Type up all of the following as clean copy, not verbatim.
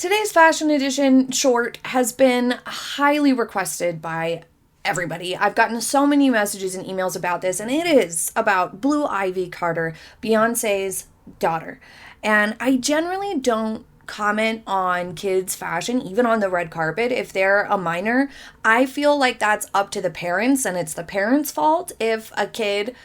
Today's fashion edition short has been highly requested by everybody. I've gotten so many messages and emails about this, and it is about Blue Ivy Carter, Beyonce's daughter. And I generally don't comment on kids' fashion, even on the red carpet, if they're a minor. I feel like that's up to the parents, and it's the parents' fault if a kid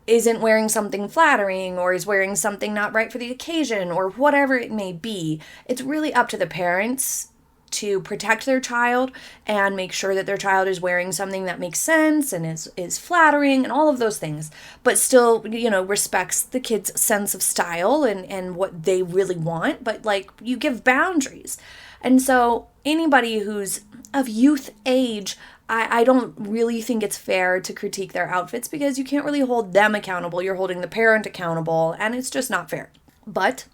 isn't wearing something flattering or is wearing something not right for the occasion or whatever it may be. It's really up to the parents to protect their child and make sure that their child is wearing something that makes sense and is flattering and all of those things, but still, respects the kid's sense of style and what they really want, but you give boundaries. And so anybody who's of youth age, I don't really think it's fair to critique their outfits because you can't really hold them accountable. You're holding the parent accountable, and it's just not fair. But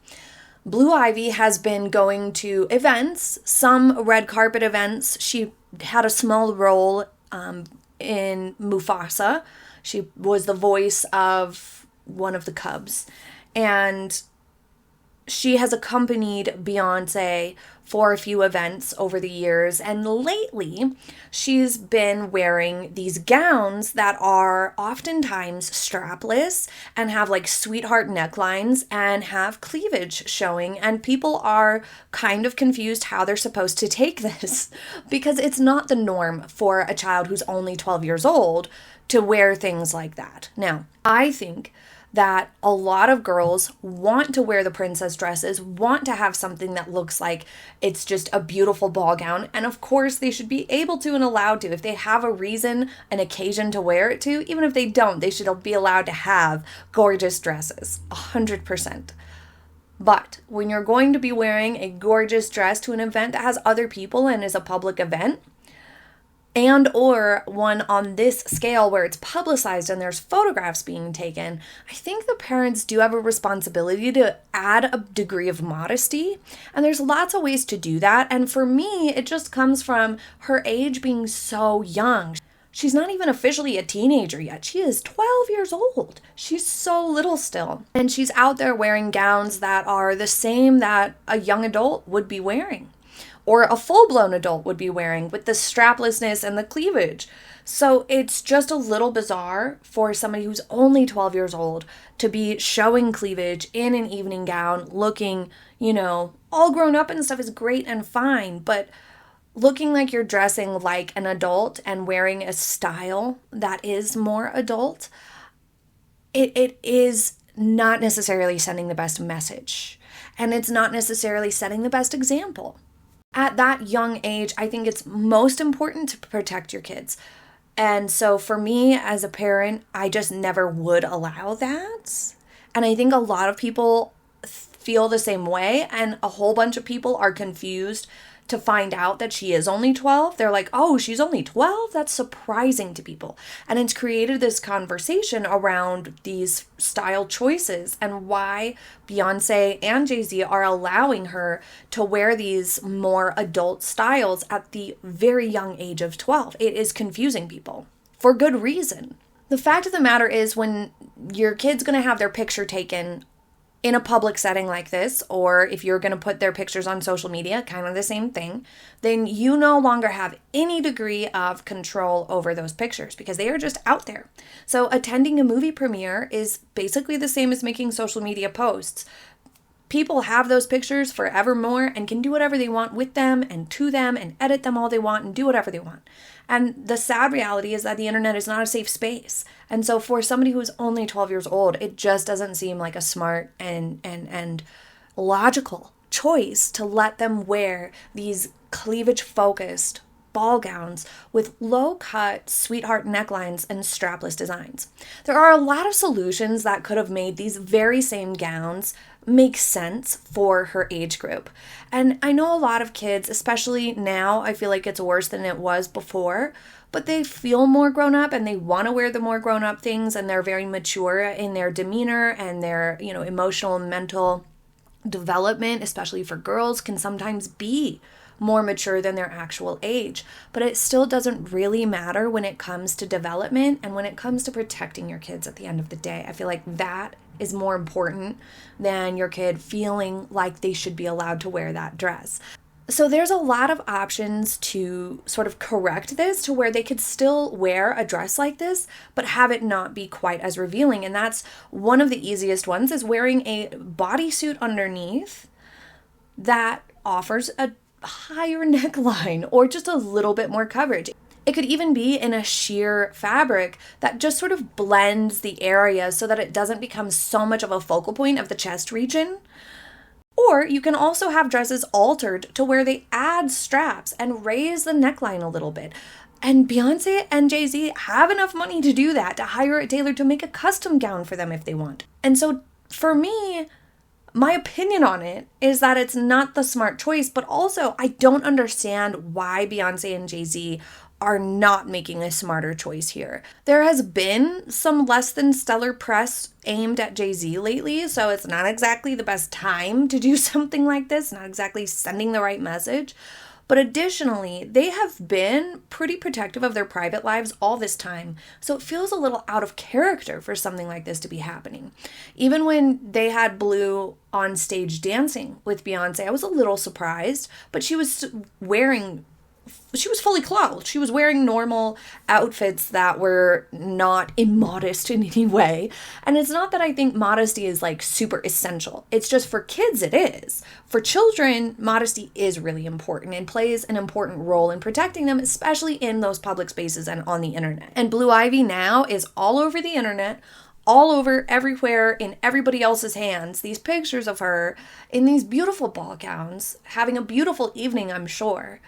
Blue Ivy has been going to events, some red carpet events. She had a small role in Mufasa. She was the voice of one of the cubs. And she has accompanied Beyonce for a few events over the years, and lately she's been wearing these gowns that are oftentimes strapless and have sweetheart necklines and have cleavage showing, and people are kind of confused how they're supposed to take this because it's not the norm for a child who's only 12 years old to wear things like that. Now, I think that a lot of girls want to wear the princess dresses, want to have something that looks like it's just a beautiful ball gown. And of course, they should be able to and allowed to. If they have a reason, an occasion to wear it to, even if they don't, they should be allowed to have gorgeous dresses, 100%. But when you're going to be wearing a gorgeous dress to an event that has other people and is a public event, and or one on this scale where it's publicized and there's photographs being taken, I think the parents do have a responsibility to add a degree of modesty. And there's lots of ways to do that. And for me, it just comes from her age being so young. She's not even officially a teenager yet. She is 12 years old. She's so little still. And she's out there wearing gowns that are the same that a young adult would be wearing, or a full-blown adult would be wearing, with the straplessness and the cleavage. So it's just a little bizarre for somebody who's only 12 years old to be showing cleavage in an evening gown, looking, all grown up and stuff is great and fine, but looking like you're dressing like an adult and wearing a style that is more adult, it is not necessarily sending the best message. And it's not necessarily setting the best example. At that young age, I think it's most important to protect your kids. And so for me as a parent, I just never would allow that. And I think a lot of people feel the same way, and a whole bunch of people are confused to find out that she is only 12. They're like, oh, she's only 12? That's surprising to people. And it's created this conversation around these style choices and why Beyonce and Jay Z are allowing her to wear these more adult styles at the very young age of 12. It is confusing people for good reason. The fact of the matter is, when your kid's going to have their picture taken in a public setting like this, or if you're going to put their pictures on social media, kind of the same thing, then you no longer have any degree of control over those pictures because they are just out there. So attending a movie premiere is basically the same as making social media posts. People have those pictures forevermore and can do whatever they want with them and to them and edit them all they want and do whatever they want. And the sad reality is that the internet is not a safe space. And so for somebody who's only 12 years old, it just doesn't seem like a smart and logical choice to let them wear these cleavage-focused ball gowns with low-cut sweetheart necklines and strapless designs. There are a lot of solutions that could have made these very same gowns make sense for her age group. And I know a lot of kids, especially now, I feel like it's worse than it was before, but they feel more grown up and they want to wear the more grown up things, and they're very mature in their demeanor and their, emotional and mental development, especially for girls, can sometimes be more mature than their actual age. But it still doesn't really matter when it comes to development and when it comes to protecting your kids at the end of the day. I feel like that is more important than your kid feeling like they should be allowed to wear that dress. So there's a lot of options to sort of correct this to where they could still wear a dress like this, but have it not be quite as revealing. And that's one of the easiest ones, is wearing a bodysuit underneath that offers a higher neckline or just a little bit more coverage. It could even be in a sheer fabric that just sort of blends the area so that it doesn't become so much of a focal point of the chest region. Or you can also have dresses altered to where they add straps and raise the neckline a little bit. And Beyonce and Jay Z have enough money to do that, to hire a tailor to make a custom gown for them if they want. And so for me, my opinion on it is that it's not the smart choice, but also I don't understand why Beyonce and Jay Z are not making a smarter choice here. There has been some less than stellar press aimed at Jay Z lately, so it's not exactly the best time to do something like this, not exactly sending the right message. But additionally, they have been pretty protective of their private lives all this time, so it feels a little out of character for something like this to be happening. Even when they had Blue on stage dancing with Beyonce, I was a little surprised, but she was fully clothed. She was wearing normal outfits that were not immodest in any way. And it's not that I think modesty is like super essential. It's just for kids it is. For children, modesty is really important and plays an important role in protecting them, especially in those public spaces and on the internet. And Blue Ivy now is all over the internet, all over, everywhere, in everybody else's hands. These pictures of her in these beautiful ball gowns, having a beautiful evening, I'm sure.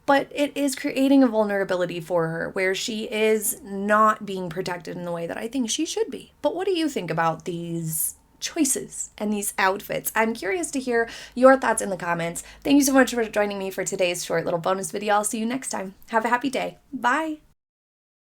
But it is creating a vulnerability for her where she is not being protected in the way that I think she should be. But what do you think about these choices and these outfits? I'm curious to hear your thoughts in the comments. Thank you so much for joining me for today's short little bonus video. I'll see you next time. Have a happy day. Bye.